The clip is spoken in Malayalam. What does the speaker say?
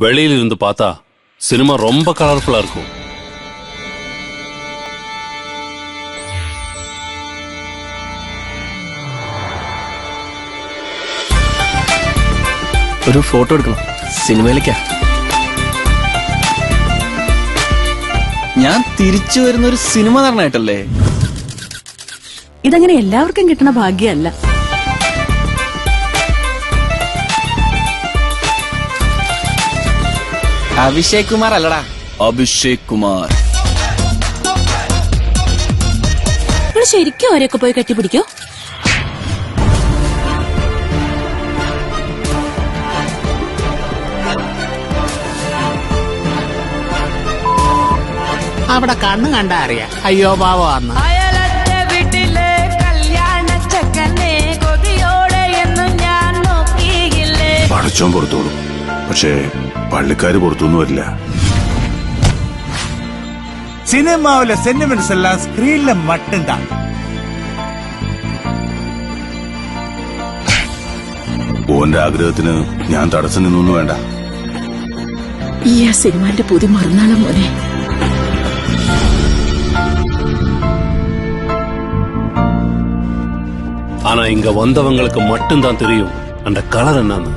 வெளியில இருந்து பார்த்தா சினிமா ரொம்ப கலர்ஃபுல்லா இருக்கும். ഒരു ഫോട്ടോ എടുക്കണം, സിനിമയിലേക്കാ. ഞാൻ തിരിച്ചു വരുന്ന ഒരു സിനിമ നടനായിട്ടല്ലേ. ഇതങ്ങനെ എല്ലാവർക്കും കിട്ടണ ഭാഗ്യമല്ല. അഭിഷേക് കുമാർ അല്ലടാ, അഭിഷേക് കുമാർ. നിങ്ങൾ ശരിക്കും അവരെയൊക്കെ പോയി കെട്ടിപ്പിടിക്കോ? അവിടെ കണ്ണു കണ്ടാ അറിയാം അയ്യോ പാവന്ന്. അയലത്തെ വീട്ടിലെ കല്യാണ ചക്കനെ കൊതിയോടെ എന്നും ഞാൻ നോക്കിയില്ലേ. പടച്ചോൻ പുറത്തോളൂ, പക്ഷേ പള്ളിക്കാര് പുറത്തൊന്നും വരില്ല. சினிமாவில சென்டிமெண்ட்ஸ் எல்லாம் ஸ்கிரீன்ல மட்டும்தான். ഓന്റെ ആഗ്രഹത്തിന് ഞാൻ തടസ്സം നിന്നൊന്നും വേണ്ട. ഈ ആ സിനിമാന്റെ പുതി മറന്നാളെ മോനെ. ஆனா இங்க வந்தவங்களுக்கு மட்டும்தான் தெரியும் அந்த கலர் என்னன்னு.